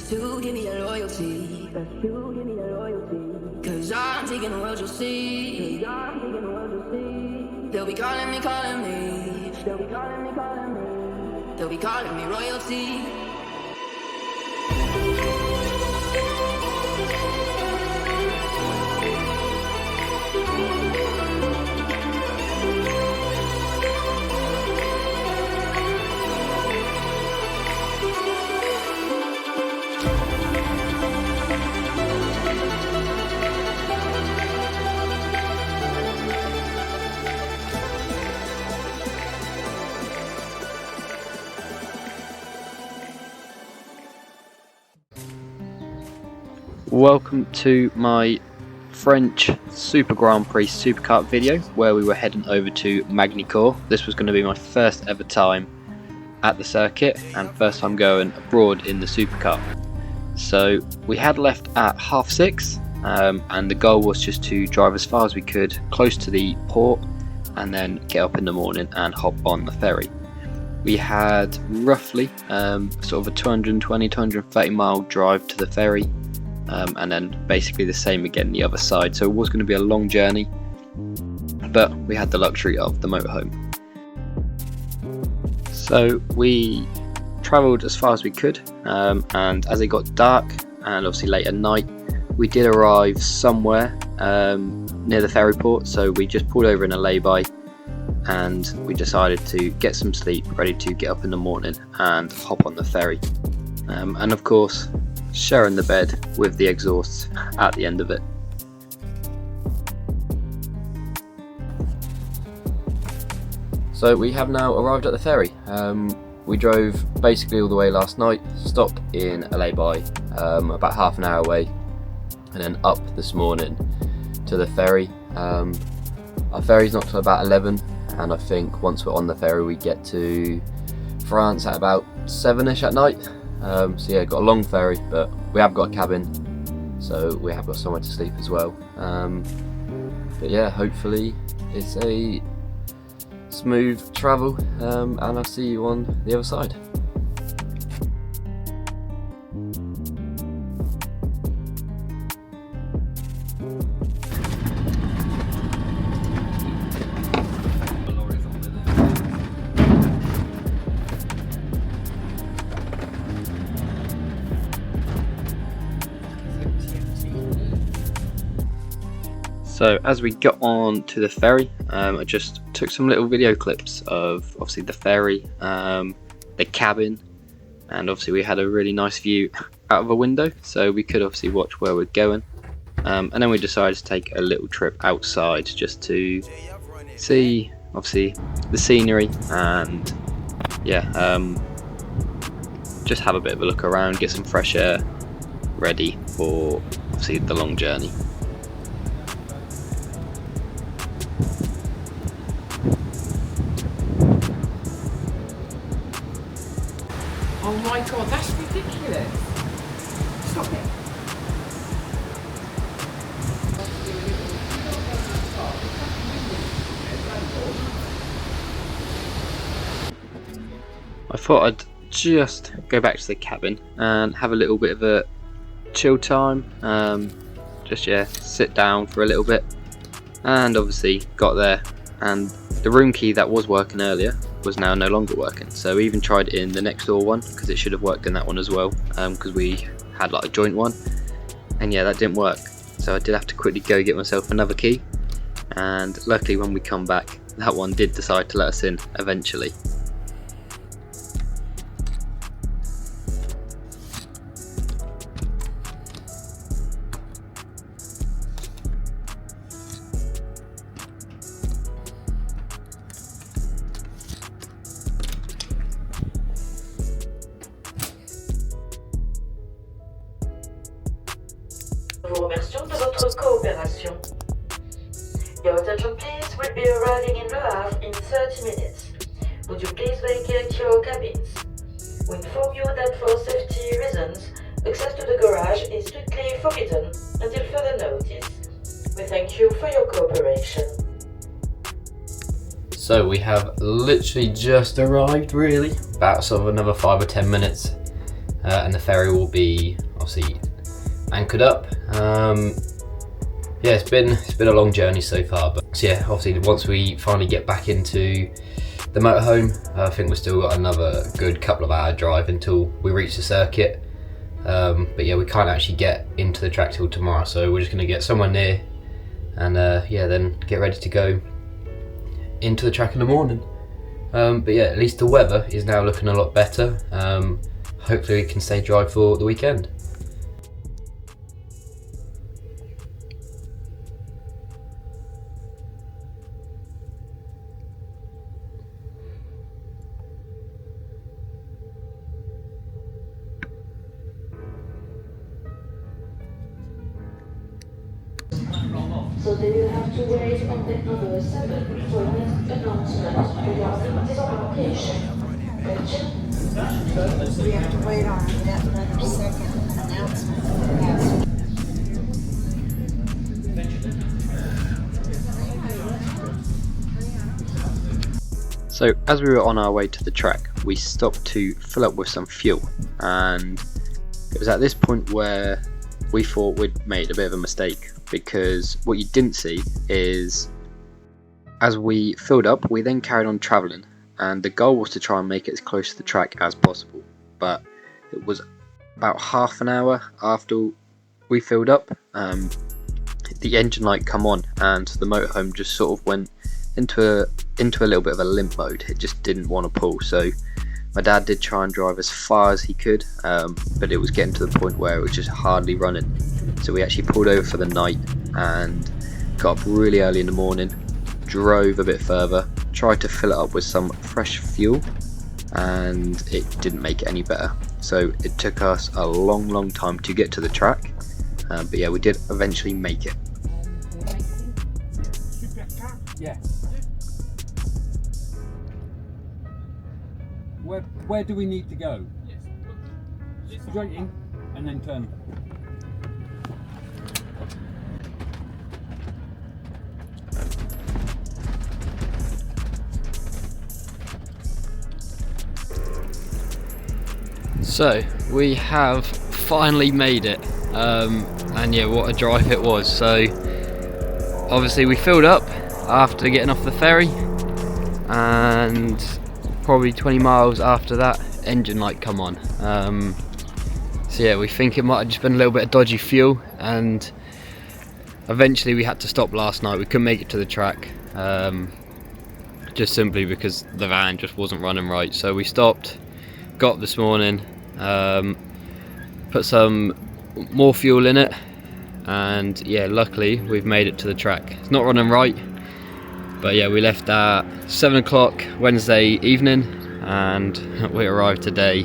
to give me that loyalty. Cause I'm taking the world, you'll see. They'll be calling me. They'll be calling me royalty. Welcome to my French Super Grand Prix Superkart video where we were heading over to Magny-Cours. This was going to be my first ever time at the circuit and first time going abroad in the Superkart. So we had left at 6:30 and the goal was just to drive as far as we could close to the port and then get up in the morning and hop on the ferry. We had roughly sort of a 220-230 mile drive to the ferry. And then basically the same again the other side, so it was going to be a long journey, but we had the luxury of the motorhome. So we travelled as far as we could, and as it got dark and obviously late at night, we did arrive somewhere near the ferry port, so we just pulled over in a lay-by and we decided to get some sleep, ready to get up in the morning and hop on the ferry, and of course sharing the bed with the exhausts at the end of it. So we have now arrived at the ferry. We drove basically all the way last night, stopped in a lay-by about half an hour away, and then up this morning to the ferry. Our ferry's not till about 11, and I think once we're on the ferry we get to France at about 7ish at night. So yeah, got a long ferry, but we have got a cabin, so we have got somewhere to sleep as well. But yeah, hopefully it's a smooth travel, and I'll see you on the other side. So as we got on to the ferry, I just took some little video clips of obviously the ferry, the cabin, and obviously we had a really nice view out of a window, so we could obviously watch where we're going. And then we decided to take a little trip outside just to see obviously the scenery and yeah, just have a bit of a look around, get some fresh air, ready for obviously the long journey. Oh my god, that's ridiculous. Stop it. I thought I'd just go back to the cabin and have a little bit of a chill time, just yeah, sit down for a little bit, and obviously got there and the room key that was working earlier was now no longer working, so we even tried it in the next door one because it should have worked in that one as well, because we had like a joint one, and yeah, that didn't work, so I did have to quickly go get myself another key, and luckily when we come back that one did decide to let us in eventually. Nous vous remercions de votre coopération. Your attention please will be arriving in Le Havre in 30 minutes. Would you please vacate your cabins? We inform you that for safety reasons, access to the garage is strictly forbidden until further notice. We thank you for your cooperation. So we have literally just arrived, really, about sort of another 5 or 10 minutes. and the ferry will be obviously anchored up. Yeah, it's been a long journey so far, but so yeah, obviously once we finally get back into the motorhome, I think we've still got another good couple of hour drive until we reach the circuit. But yeah, we can't actually get into the track till tomorrow, so we're just going to get somewhere near and yeah, then get ready to go into the track in the morning. But yeah, at least the weather is now looking a lot better. Hopefully we can stay dry for the weekend. So they will have to wait until number 7 for next announcement regarding disqualification. Gotcha? We have to wait on yet another second announcement. So as we were on our way to the track, we stopped to fill up with some fuel, and it was at this point where we thought we'd made a bit of a mistake, because what you didn't see is as we filled up, we then carried on travelling, and the goal was to try and make it as close to the track as possible. But it was about half an hour after we filled up, the engine light come on, and the motorhome just sort of went into a little bit of a limp mode. It just didn't want to pull, so my dad did try and drive as far as he could, but it was getting to the point where it was just hardly running. So we actually pulled over for the night and got up really early in the morning, drove a bit further, tried to fill it up with some fresh fuel, and it didn't make it any better. So it took us a long time to get to the track, but yeah, we did eventually make it. Yeah. Where do we need to go? Straight in and then turn. So we have finally made it, and yeah, what a drive it was. So obviously we filled up after getting off the ferry, and probably 20 miles after that, engine light come on. So yeah, we think it might have just been a little bit of dodgy fuel, and eventually we had to stop last night. We couldn't make it to the track, just simply because the van just wasn't running right. So we stopped, got up this morning, put some more fuel in it, and yeah, luckily we've made it to the track. It's not running right, but yeah, we left at 7 o'clock Wednesday evening, and we arrived today,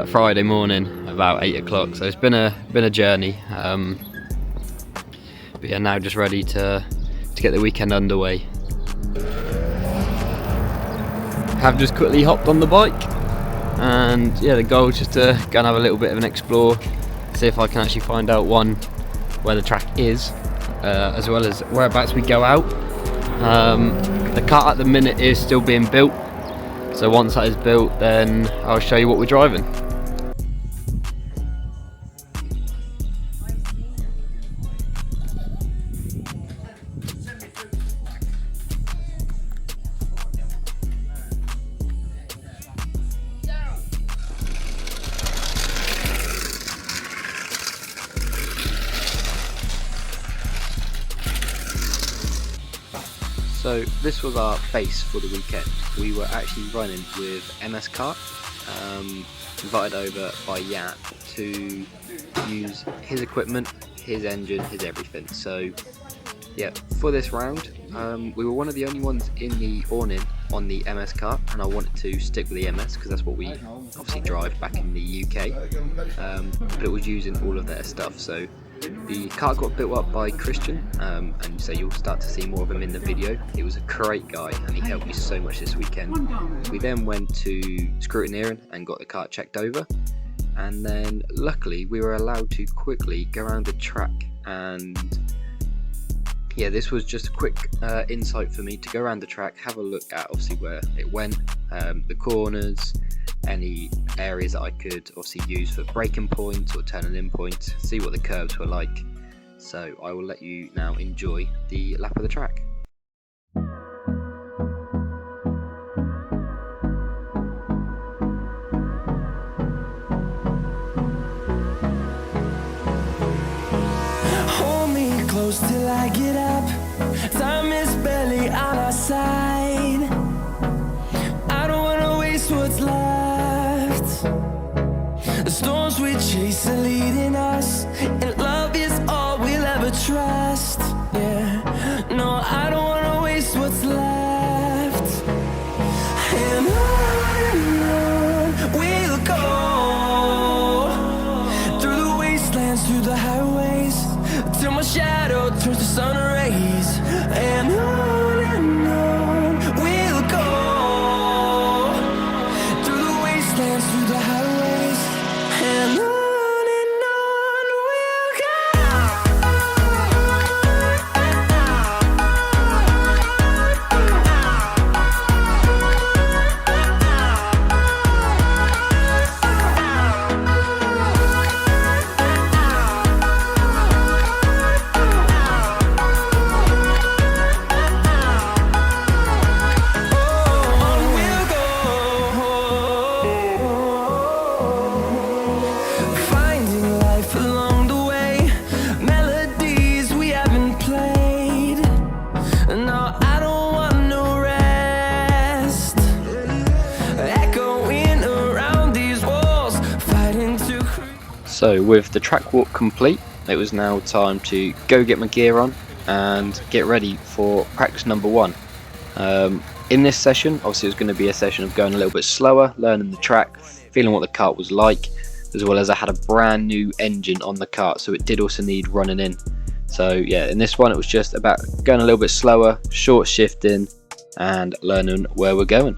Friday morning, about 8 o'clock. So it's been a journey, but yeah, now just ready to get the weekend underway. Have just quickly hopped on the bike, and yeah, the goal is just to go and have a little bit of an explore, see if I can actually find out where the track is, as well as whereabouts we go out. The kart at the minute is still being built, so once that is built, then I'll show you what we're driving. So this was our base for the weekend. We were actually running with MS Kart, invited over by Jan to use his equipment, his engine, his everything. So yeah, for this round, we were one of the only ones in the awning on the MS Kart, and I wanted to stick with the MS because that's what we obviously drive back in the UK, but it was using all of their stuff. So the kart got built up by Christian, and so you'll start to see more of him in the video. He was a great guy and he helped me so much this weekend. We then went to scrutineering and got the kart checked over, and then luckily we were allowed to quickly go around the track. And yeah, this was just a quick insight for me to go around the track, have a look at obviously where it went, the corners, any areas that I could obviously use for braking points or turning in points, see what the curves were like. So I will let you now enjoy the lap of the track. Hold me close till I get up. Time is barely on our side. I don't wanna waste what's left. The storms we chase are leading us, and love is all we'll ever trust. Yeah, no, I don't wanna waste what's left. And on we'll go, through the wastelands, through the highways, till my shadow turns to sun rays. And on we'll go, through the wastelands, through the highways, and on we'll go. Finding life along the way, melodies we haven't played. No, I don't want no rest. Echoing around these walls, fighting to create. So with the track walk complete, it was now time to go get my gear on and get ready for practice number 1. In this session, obviously it was going to be a session of going a little bit slower, learning the track, feeling what the kart was like, as well as I had a brand new engine on the kart, so it did also need running in. So yeah, in this one it was just about going a little bit slower, short shifting, and learning where we're going.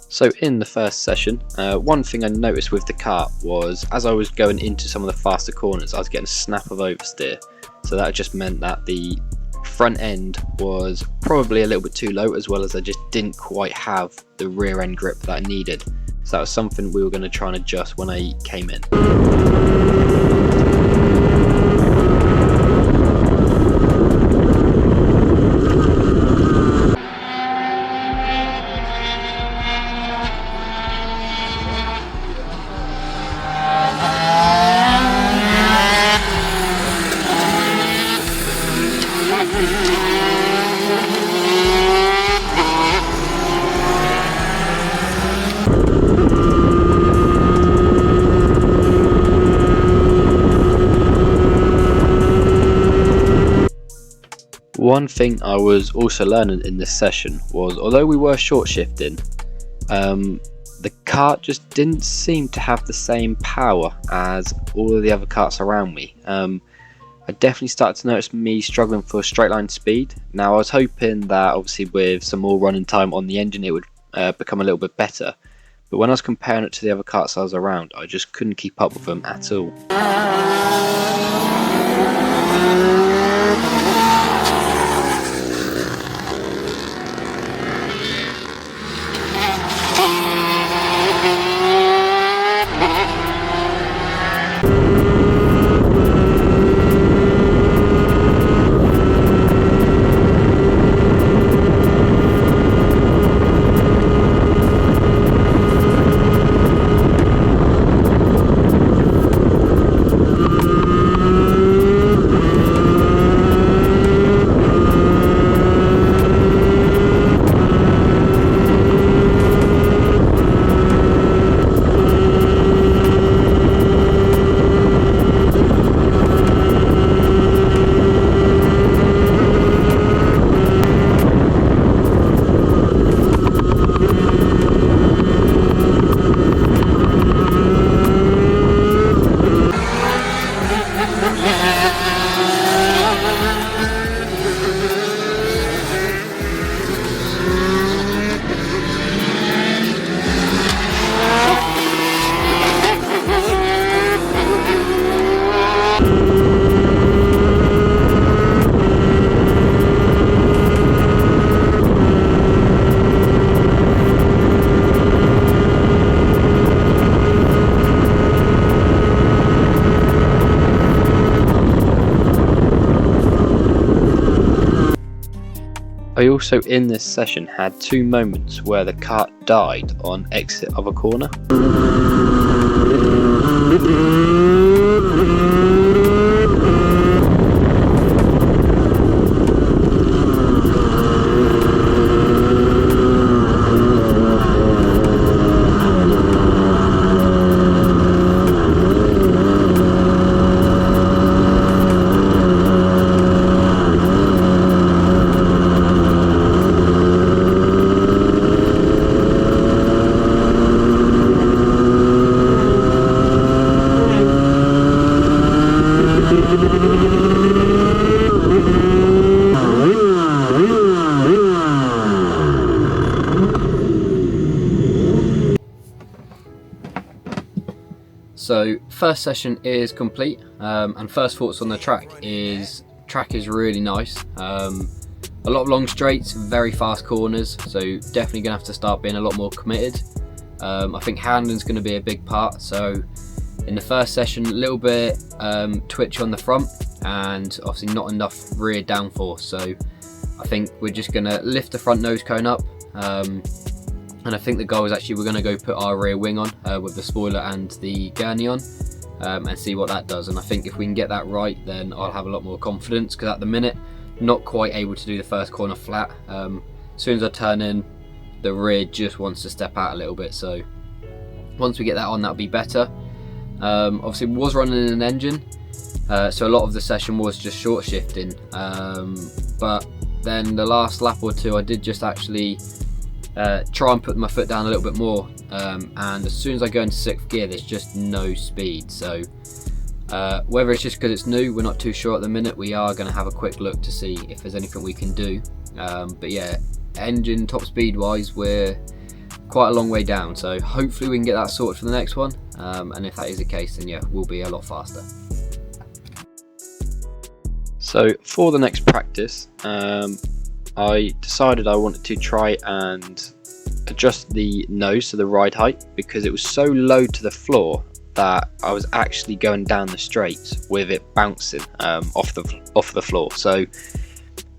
So in the first session, one thing I noticed with the kart was as I was going into some of the faster corners, I was getting a snap of oversteer. So that just meant that the front end was probably a little bit too low, as well as I just didn't quite have the rear end grip that I needed. So that was something we were going to try and adjust when I came in. One thing I was also learning in this session was, although we were short shifting, the kart just didn't seem to have the same power as all of the other karts around me. I definitely started to notice me struggling for straight line speed. Now I was hoping that obviously with some more running time on the engine it would become a little bit better, but when I was comparing it to the other karts I was around, I just couldn't keep up with them at all. I also in this session had 2 moments where the kart died on exit of a corner. So first session is complete, and first thoughts on the track is really nice. A lot of long straights, very fast corners, so definitely gonna have to start being a lot more committed. I think handling's gonna be a big part, so in the first session a little bit twitch on the front and obviously not enough rear downforce, so I think we're just gonna lift the front nose cone up, and I think the goal is actually we're going to go put our rear wing on with the spoiler and the gurney on, and see what that does. And I think if we can get that right, then I'll have a lot more confidence, because at the minute not quite able to do the first corner flat. As soon as I turn in, the rear just wants to step out a little bit, so once we get that on, that'll be better. Obviously was running an engine, so a lot of the session was just short shifting, but then the last lap or two I did just actually try and put my foot down a little bit more, and as soon as I go into 6th gear there's just no speed, so whether it's just because it's new, we're not too sure at the minute. We are going to have a quick look to see if there's anything we can do, but yeah, engine top speed wise we're quite a long way down, so hopefully we can get that sorted for the next one, and if that is the case, then yeah, we'll be a lot faster. So for the next practice, I decided I wanted to try and adjust the nose to the ride height, because it was so low to the floor that I was actually going down the straights with it bouncing off the floor. So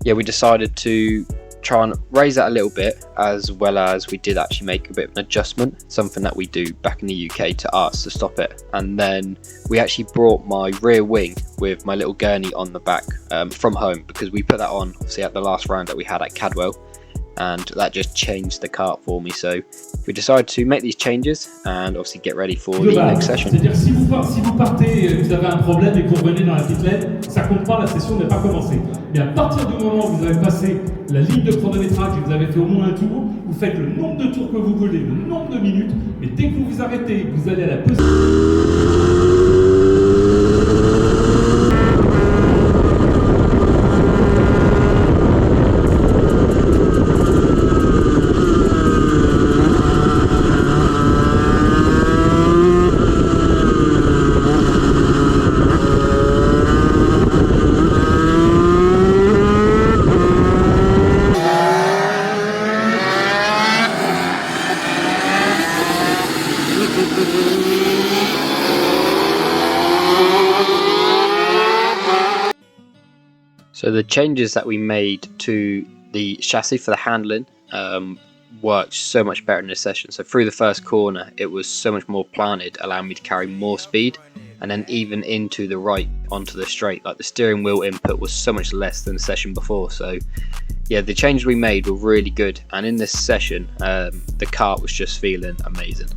yeah, we decided to try and raise that a little bit, as well as we did actually make a bit of an adjustment, something that we do back in the UK to us to stop it. And then we actually brought my rear wing with my little gurney on the back from home, because we put that on obviously at the last round that we had at Cadwell, and that just changed the kart for me. So we decided to make these changes and obviously get ready for the next session. C'est-à-dire si vous partez, vous avez un problème et que vous revenez dans la pit lane, ça compte pas, la session n'est pas commencée. Mais à partir du moment où vous avez passé la ligne de chronométrage et que vous avez fait au moins un tour, vous faites le nombre de tours que vous voulez, le nombre de minutes, mais dès que vous vous arrêtez, vous allez à la position. So the changes that we made to the chassis for the handling worked so much better in this session. So through the first corner it was so much more planted, allowing me to carry more speed, and then even into the right onto the straight, like the steering wheel input was so much less than the session before. So yeah, the changes we made were really good, and in this session the kart was just feeling amazing.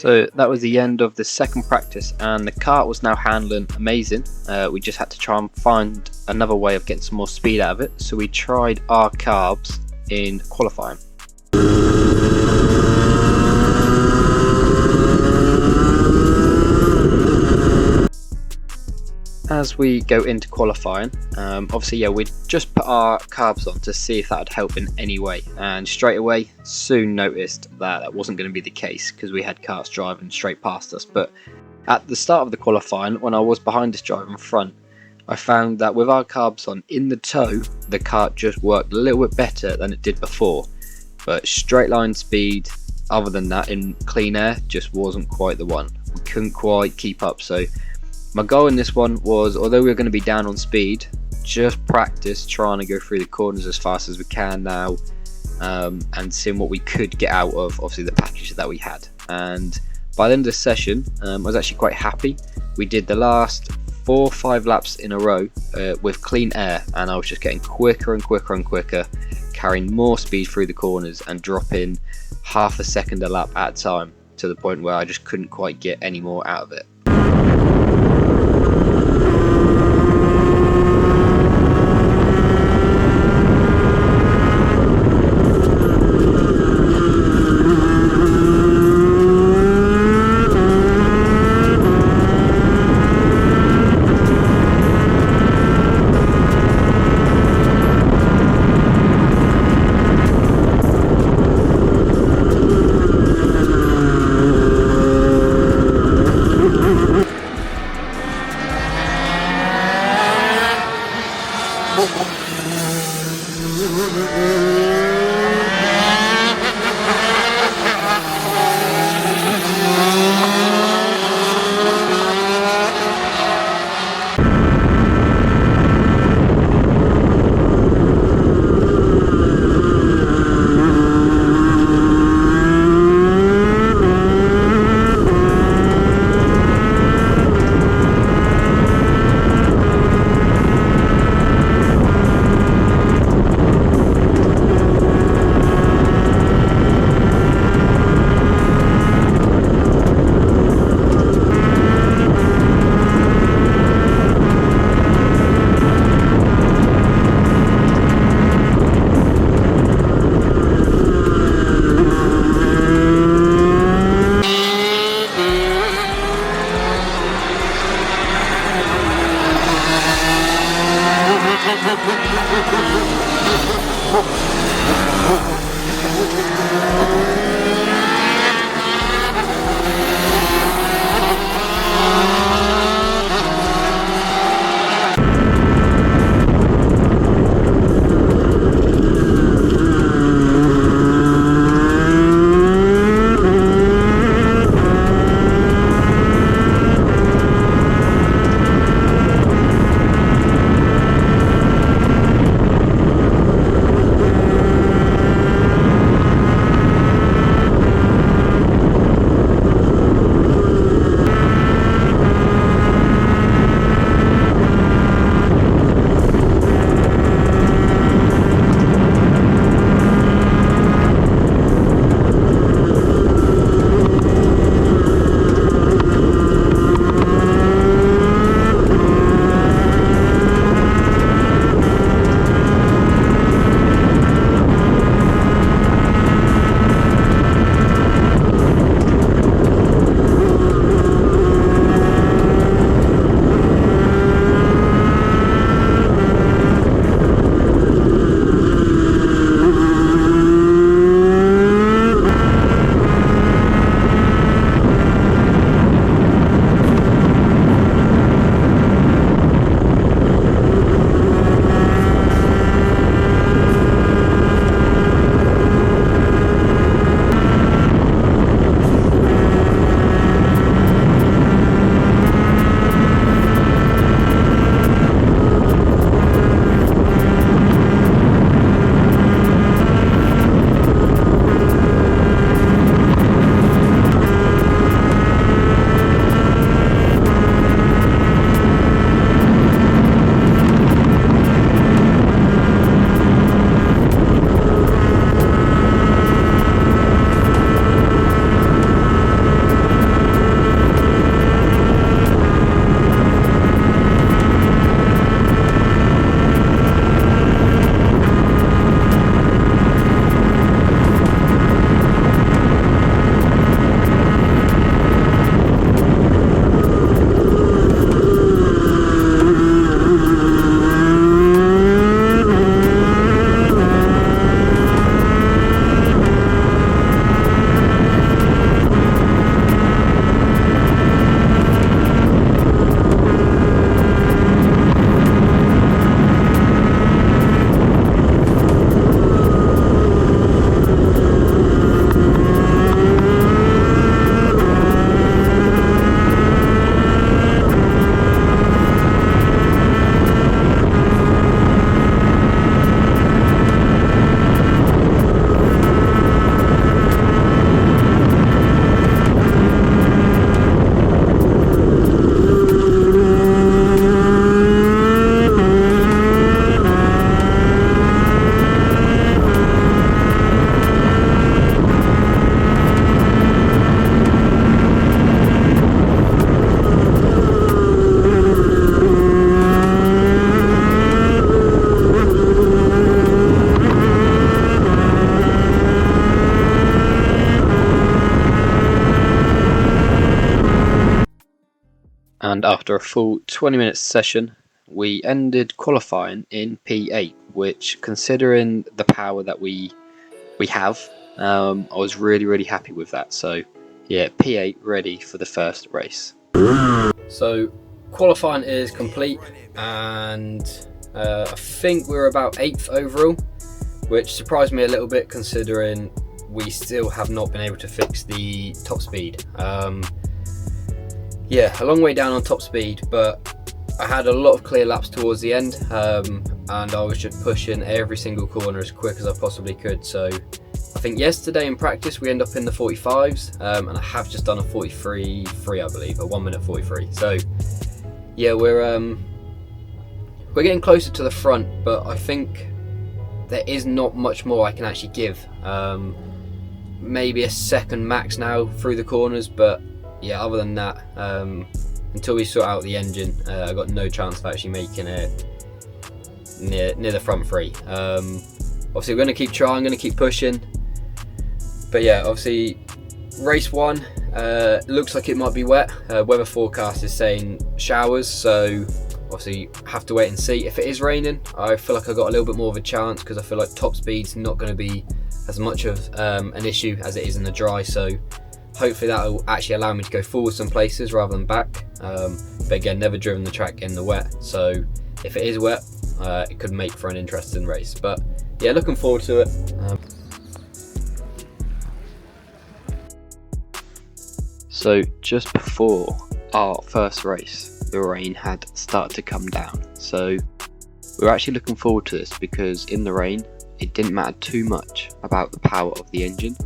So that was the end of the second practice, and the kart was now handling amazing. We just had to try and find another way of getting some more speed out of it, so we tried our carbs in qualifying. As we go into qualifying, obviously we just put our carbs on to see if that would help in any way, and straight away soon noticed that that wasn't going to be the case because we had cars driving straight past us. But at the start of the qualifying, when I was behind this driver in front, I found that with our carbs on in the toe, the kart just worked a little bit better than it did before, but straight line speed other than that in clean air just wasn't quite the one. We couldn't quite keep up. So my goal in this one was, although we were going to be down on speed, just practice trying to go through the corners as fast as we can now, and seeing what we could get out of obviously the package that we had. And by the end of the session, I was actually quite happy. We did the last 4 or 5 laps in a row with clean air, and I was just getting quicker and quicker and quicker, carrying more speed through the corners and dropping half a second a lap at a time, to the point where I just couldn't quite get any more out of it. after a full 20-minute session, we ended qualifying in P8, which, considering the power that we have, I was really happy with that. So yeah, P8 ready for the first race. So qualifying is complete, and I think we were about 8th overall, which surprised me a little bit considering we still have not been able to fix the top speed. Yeah, a long way down on top speed, but I had a lot of clear laps towards the end, and I was just pushing every single corner as quick as I possibly could. So I think yesterday in practice we end up in the 45s, and I have just done a 43.3, I believe, a 1 minute 43. So yeah, we're getting closer to the front, but I think there is not much more I can actually give. Maybe a second max now through the corners, but yeah, other than that, until we sort out the engine, I got no chance of actually making it near the front three. Obviously, we're going to keep trying, going to keep pushing. But yeah, obviously, race 1 looks like it might be wet. Weather forecast is saying showers, so obviously have to wait and see. If it is raining, I feel like I got a little bit more of a chance because I feel like top speed's not going to be as much of an issue as it is in the dry. So hopefully that will actually allow me to go forward some places rather than back. But again, never driven the track in the wet, so if it is wet, it could make for an interesting race. But yeah, looking forward to it. So just before our first race, the rain had started to come down. So we were actually looking forward to this because in the rain, it didn't matter too much about the power of the engine.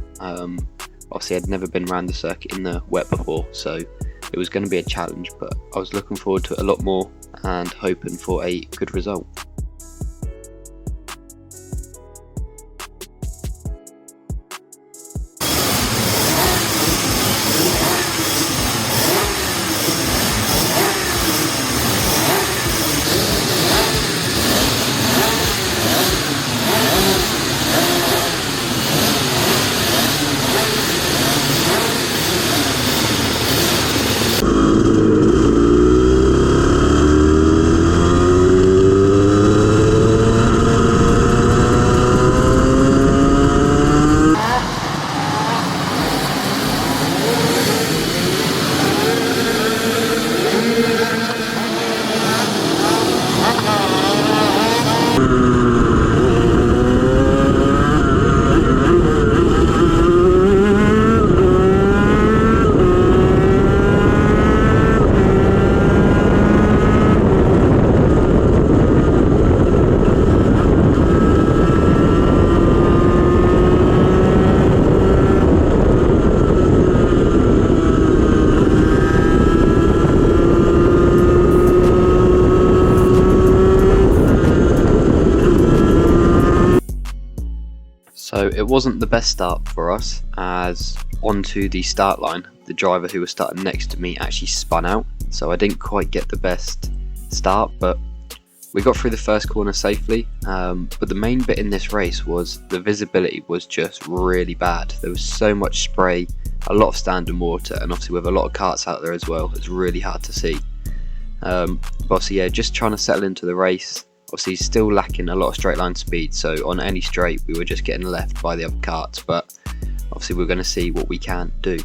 Obviously, I'd never been around the circuit in the wet before, so it was going to be a challenge, but I was looking forward to it a lot more and hoping for a good result. So it wasn't the best start for us, as onto the start line, the driver who was starting next to me actually spun out, so I didn't quite get the best start, but we got through the first corner safely. But the main bit in this race was the visibility was just really bad. There was so much spray, a lot of standing water, and obviously with a lot of karts out there as well, it's really hard to see. But obviously, yeah, just trying to settle into the race. Obviously still lacking a lot of straight line speed, so on any straight we were just getting left by the other karts, but obviously we're going to see what we can do.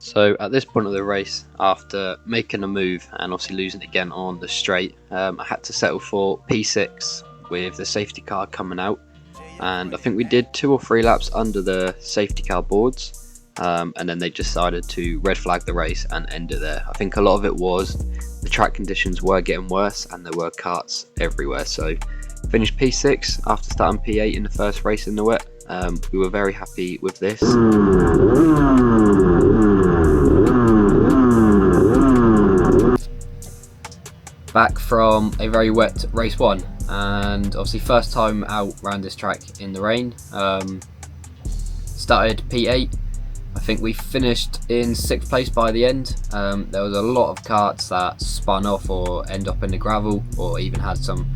So at this point of the race, after making a move and obviously losing again on the straight, I had to settle for P6 with the safety car coming out, and I think we did 2 or 3 laps under the safety car boards, and then they decided to red flag the race and end it there. I think a lot of it was the track conditions were getting worse and there were karts everywhere, so finished P6 after starting P8 in the first race in the wet. We were very happy with this. Back from a very wet race 1, and obviously first time out around this track in the rain. Started P8. I think we finished in 6th place by the end. There was a lot of karts that spun off or end up in the gravel, or even had some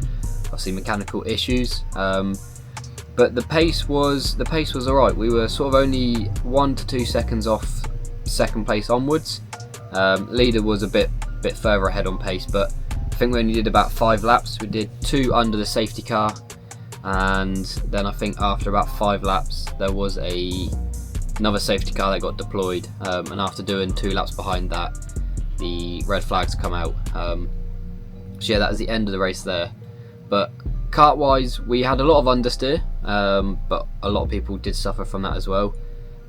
obviously mechanical issues. But the pace was alright. We were sort of only 1 to 2 seconds off 2nd place onwards. Leader was a bit further ahead on pace, but I think we only did about 5 laps. We did 2 under the safety car, and then I think after about 5 laps there was another safety car that got deployed, and after doing 2 laps behind that, the red flags come out. So yeah, that was the end of the race there. But kart wise, we had a lot of understeer, but a lot of people did suffer from that as well.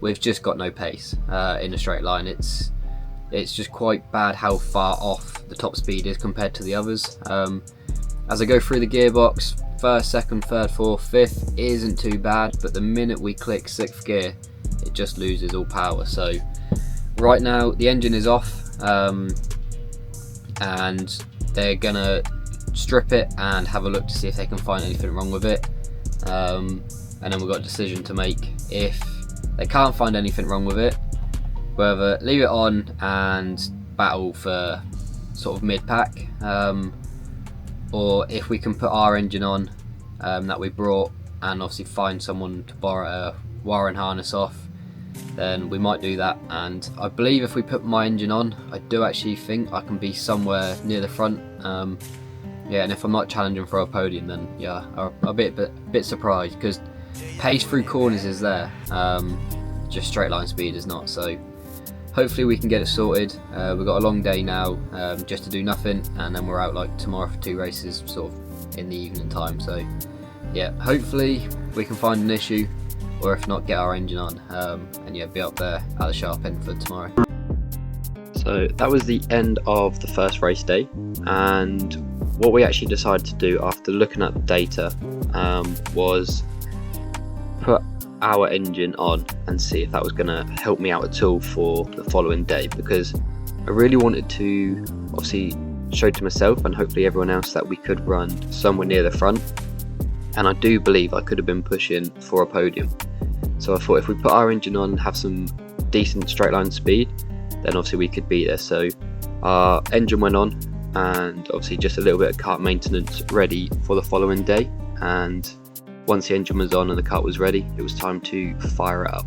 We've just got no pace in a straight line. It's just quite bad how far off the top speed is compared to the others. As I go through the gearbox, 1st, 2nd, 3rd, 4th, 5th isn't too bad, but the minute we click 6th gear, it just loses all power. So right now the engine is off, and they're gonna strip it and have a look to see if they can find anything wrong with it, and then we've got a decision to make. If they can't find anything wrong with it, whether leave it on and battle for sort of mid-pack, or if we can put our engine on that we brought, and obviously find someone to borrow a wiring harness off, then we might do that. And I believe if we put my engine on, I do actually think I can be somewhere near the front. Yeah, and if I'm not challenging for a podium, then yeah, I'll be a bit surprised, because pace through corners is there, just straight line speed is not. So hopefully we can get it sorted. We've got a long day now, just to do nothing, and then we're out like tomorrow for 2 races, sort of in the evening time. So yeah, hopefully we can find an issue, or if not, get our engine on, and yeah, be up there at the sharp end for tomorrow. So that was the end of the first race day, and what we actually decided to do after looking at the data was put our engine on and see if that was going to help me out at all for the following day, because I really wanted to obviously show to myself and hopefully everyone else that we could run somewhere near the front, and I do believe I could have been pushing for a podium. So I thought if we put our engine on and have some decent straight line speed, then obviously we could be there. So our engine went on, and obviously just a little bit of kart maintenance ready for the following day, and once the engine was on and the kart was ready, it was time to fire it up.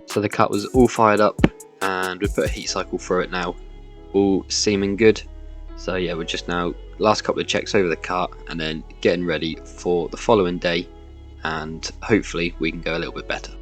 So the kart was all fired up, and we put a heat cycle through it now, all seeming good. So yeah, we're just now last couple of checks over the kart and then getting ready for the following day, and hopefully we can go a little bit better.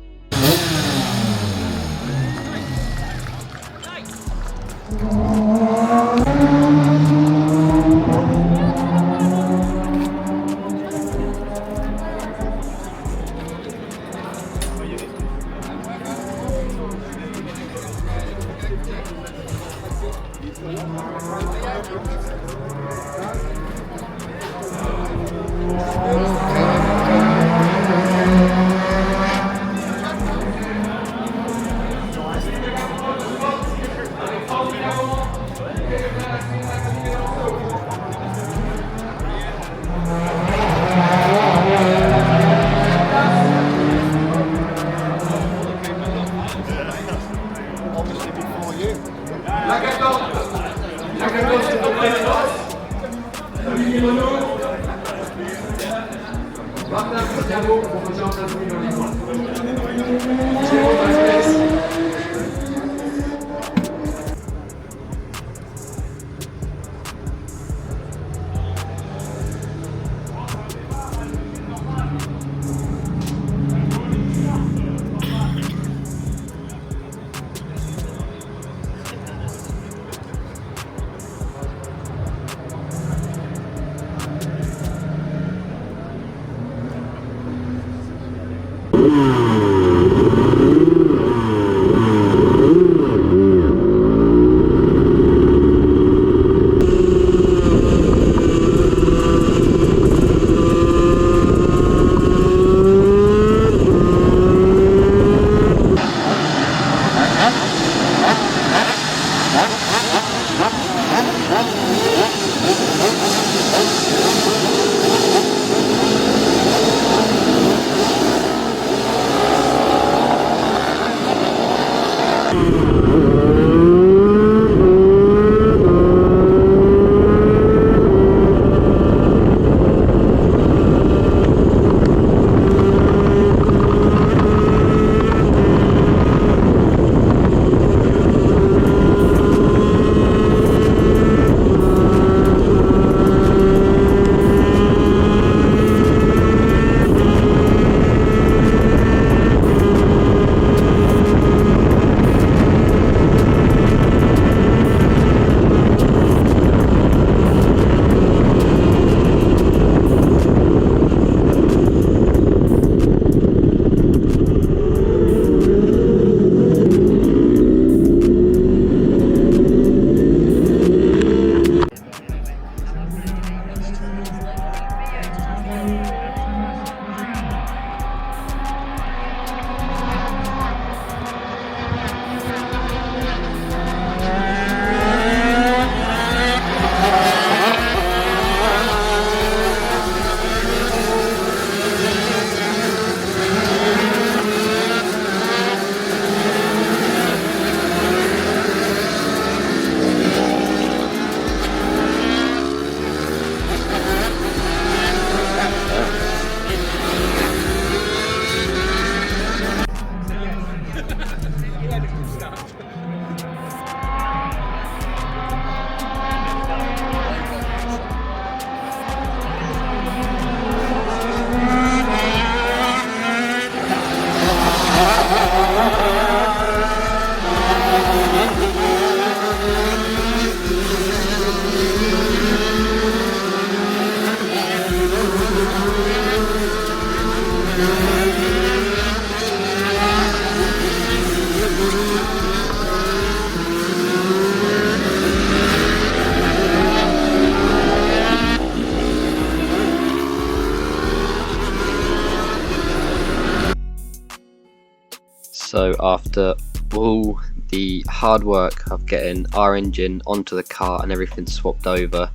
So after all the hard work of getting our engine onto the car and everything swapped over,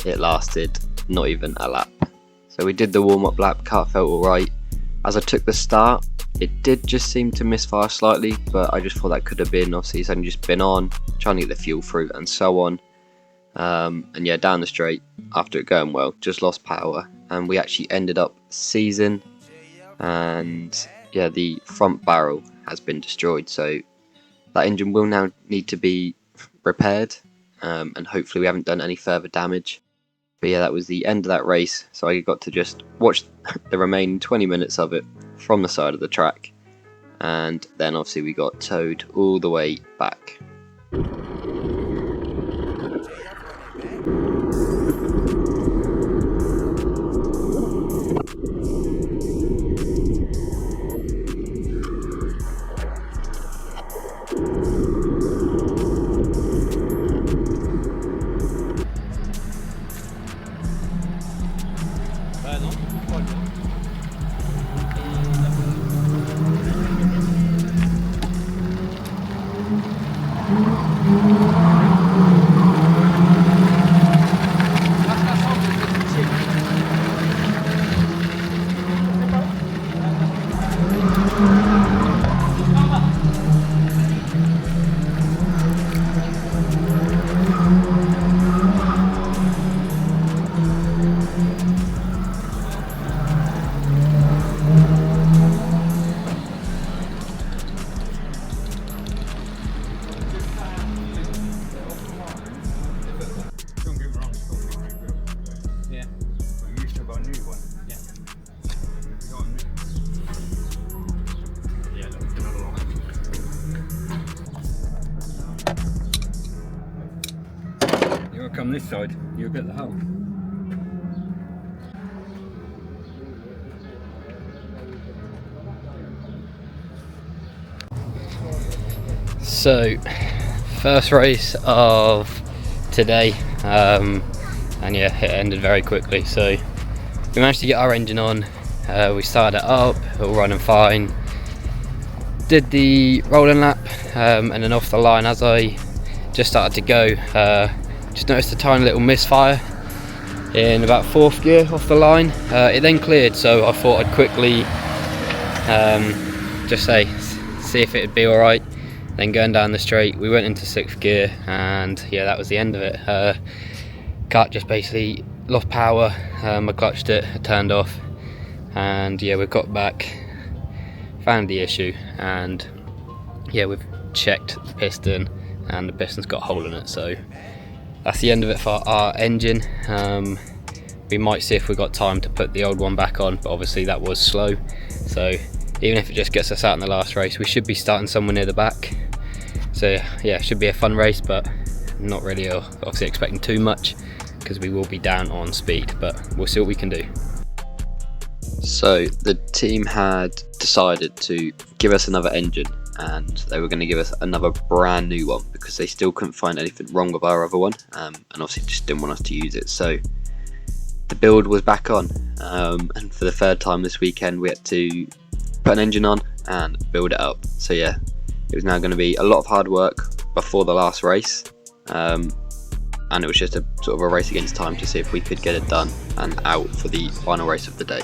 it lasted not even a lap. So we did the warm-up lap, car felt alright. As I took the start, it did just seem to misfire slightly, but I just thought that could have been, obviously it's only just been on, trying to get the fuel through and so on. And yeah, down the straight, after it going well, just lost power, and we actually ended up seizing, and yeah, the front barrel has been destroyed, so that engine will now need to be repaired, and hopefully we haven't done any further damage. But yeah, that was the end of that race, so I got to just watch the remaining 20 minutes of it from the side of the track, and then obviously we got towed all the way back. Come this side, you'll get the hole. So, first race of today, and yeah, it ended very quickly. So we managed to get our engine on, we started it up, all running fine, did the rolling lap, and then off the line as I just started to go, just noticed a tiny little misfire in about 4th gear off the line. It then cleared, so I thought I'd quickly just see if it'd be alright. Then going down the straight, we went into 6th gear, and yeah, that was the end of it. Kart just basically lost power. I clutched it, turned off, and yeah, we've got back, found the issue, and yeah, we've checked the piston, and the piston's got a hole in it. So that's the end of it for our engine. We might see if we got time to put the old one back on, but obviously that was slow. So even if it just gets us out in the last race, we should be starting somewhere near the back. So yeah, it should be a fun race, but not really obviously expecting too much, because we will be down on speed, but we'll see what we can do. So the team had decided to give us another engine, and they were going to give us another brand new one because they still couldn't find anything wrong with our other one, and obviously just didn't want us to use it. So the build was back on, and for the 3rd time this weekend we had to put an engine on and build it up. So yeah, it was now going to be a lot of hard work before the last race, and it was just a sort of a race against time to see if we could get it done and out for the final race of the day.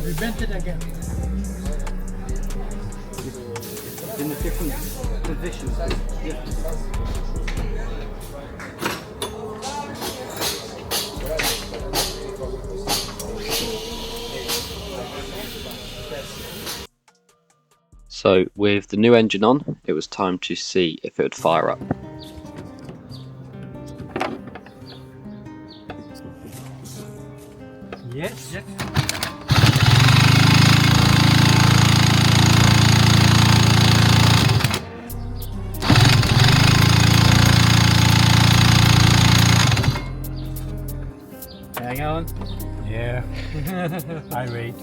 We bent it again. In a different position. Yeah. So with the new engine on, it was time to see if it would fire up. Yes, yes. Hang on. Yeah. I wait.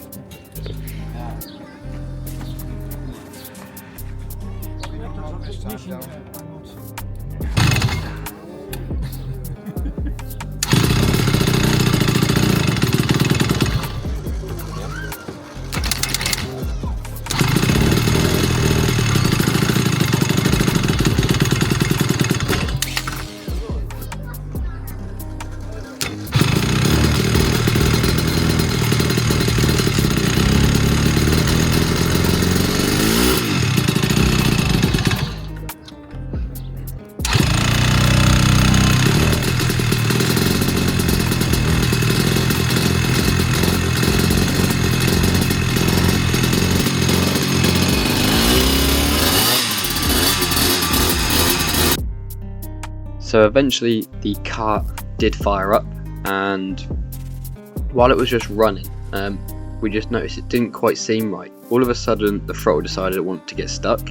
So eventually the car did fire up, and while it was just running, we just noticed it didn't quite seem right. All of a sudden the throttle decided it wanted to get stuck,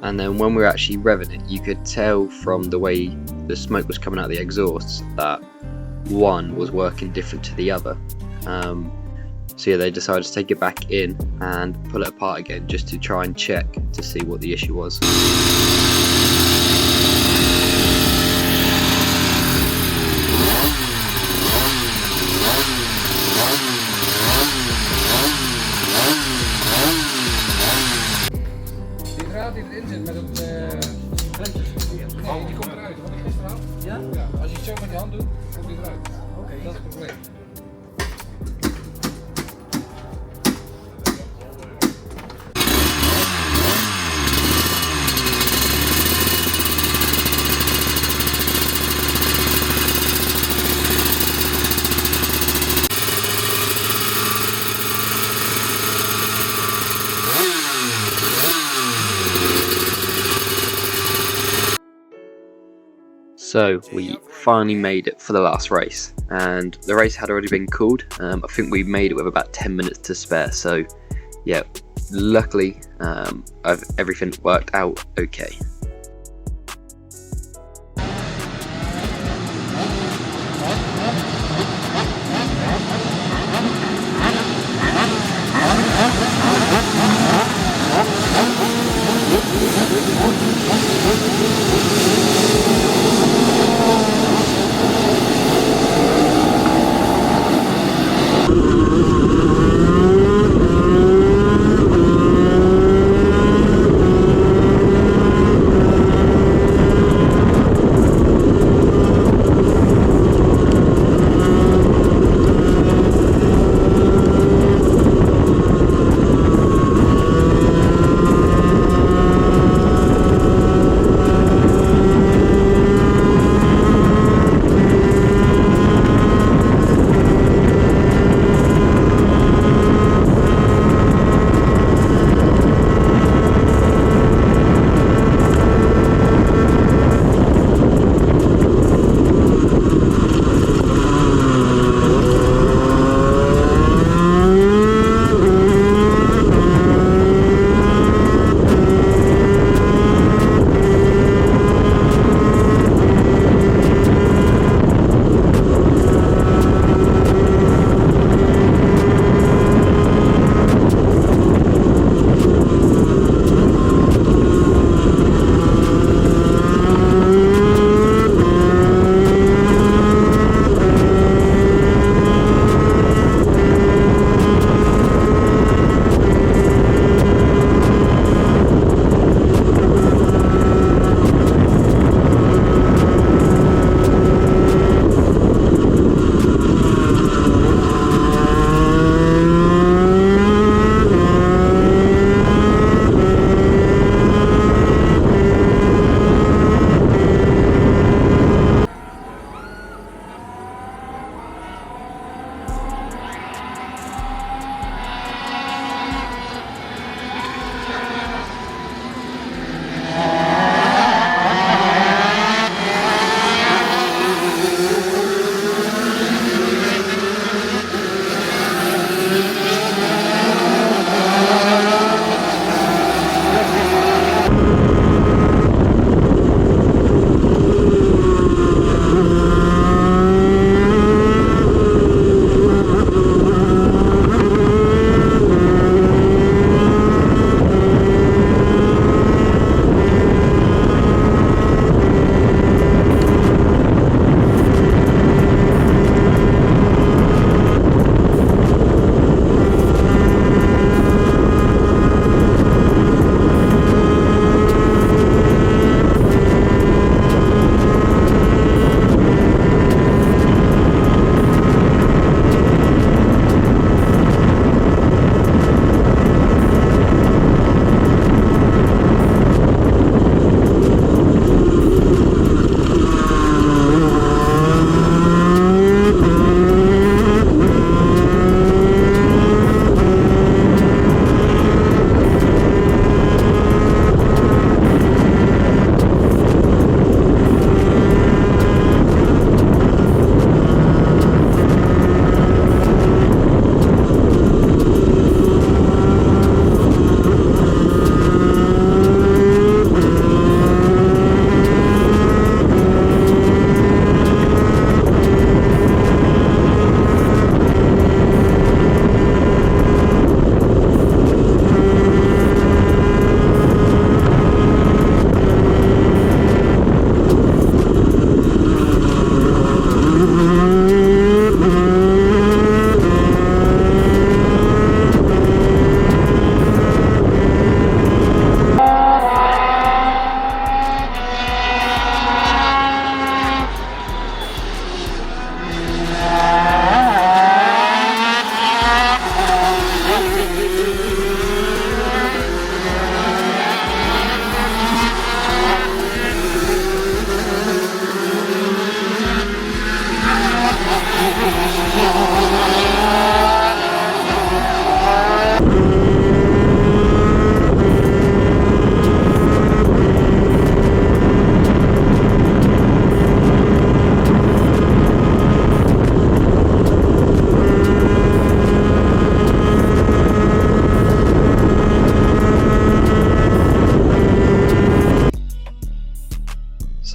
and then when we were actually revving it, you could tell from the way the smoke was coming out of the exhausts that one was working different to the other. So yeah, they decided to take it back in and pull it apart again just to try and check to see what the issue was. Die draad die erin zit met het rempjes. Nee, die komt eruit. Wat ik gisteren had. Ja? Ja. Als je het zo met je hand doet, komt die eruit. Oké. Dat is het probleem. So we finally made it for the last race. and the race had already been called. I think we made it with about 10 minutes to spare, so yeah, luckily everything worked out okay.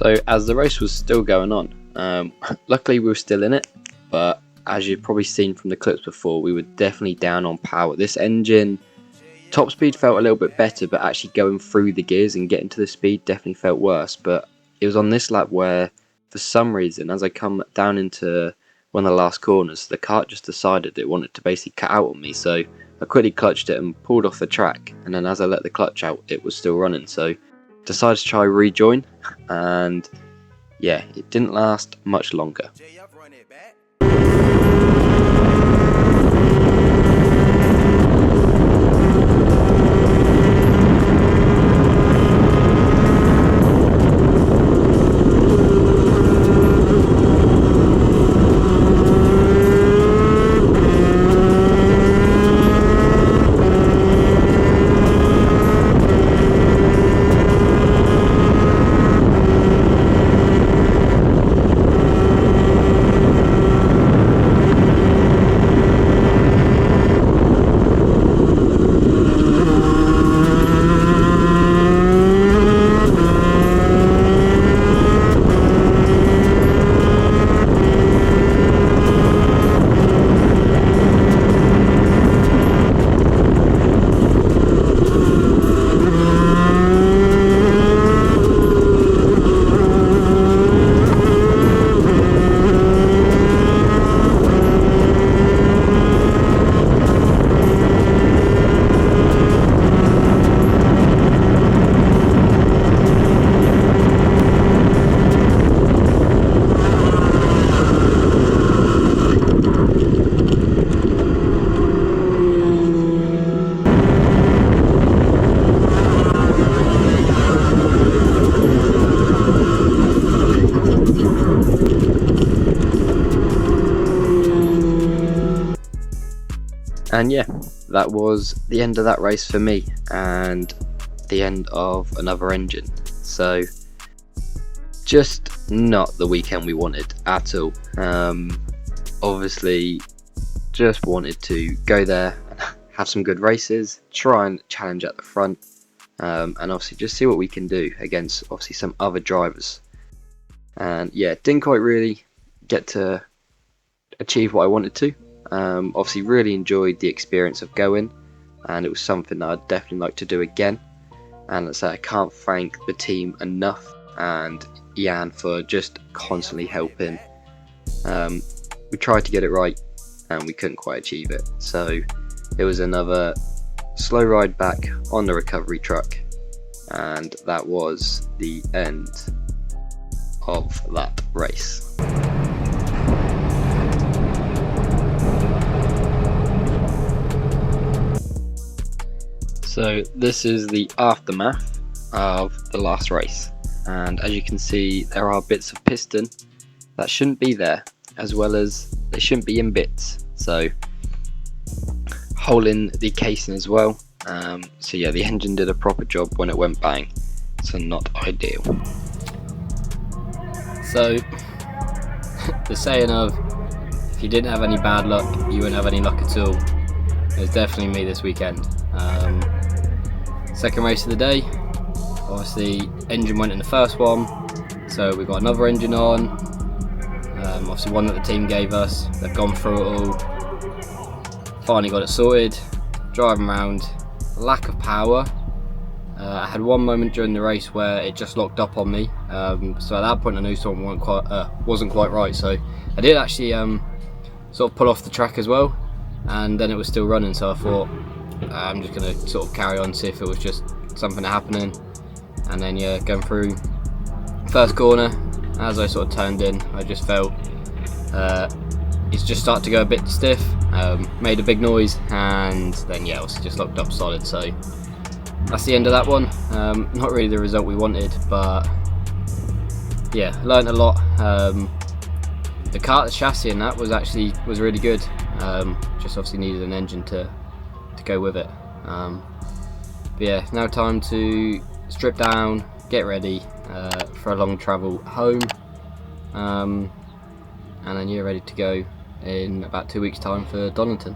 So as the race was still going on, luckily we were still in it, but as you've probably seen from the clips before, we were definitely down on power. This engine, top speed felt a little bit better, but actually going through the gears and getting to the speed definitely felt worse. But it was on this lap where, for some reason, as I come down into one of the last corners, the kart just decided it wanted to basically cut out on me. So I quickly clutched it and pulled off the track, and then as I let the clutch out, it was still running. So decided to try rejoin, and yeah, it didn't last much longer. And yeah, that was the end of that race for me, and the end of another engine. So just not the weekend we wanted at all. Obviously just wanted to go there and have some good races, try and challenge at the front, and obviously just see what we can do against obviously some other drivers. And yeah, didn't quite really get to achieve what I wanted to. Obviously really enjoyed the experience of going, and it was something that I'd definitely like to do again. And as I say, I can't thank the team enough and Jan for just constantly helping. We tried to get it right and we couldn't quite achieve it, so it was another slow ride back on the recovery truck, and that was the end of that race. So this is the aftermath of the last race, and as you can see there are bits of piston that shouldn't be there, as well as they shouldn't be in bits, so hole in the casing as well. So yeah, the engine did a proper job when it went bang, so not ideal. So the saying of if you didn't have any bad luck you wouldn't have any luck at all is definitely me this weekend. Second race of the day, obviously engine went in the first one, so we got another engine on, obviously one that the team gave us. They've gone through it all, finally got it sorted, driving around, lack of power. I had one moment during the race where it just locked up on me, so at that point I knew something wasn't quite right, so I did actually sort of pull off the track as well, and then it was still running, so I thought I'm just going to sort of carry on, see if it was just something happening. And then yeah, going through first corner, as I sort of turned in, I just felt it's just started to go a bit stiff, made a big noise, and then yeah, it was just locked up solid. So that's the end of that one. Not really the result we wanted, but yeah, learned a lot. The kart, the chassis and that was really good. Just obviously needed an engine to go with it. But yeah, now time to strip down, get ready for a long travel home, and then you're ready to go in about 2 weeks time for Donington.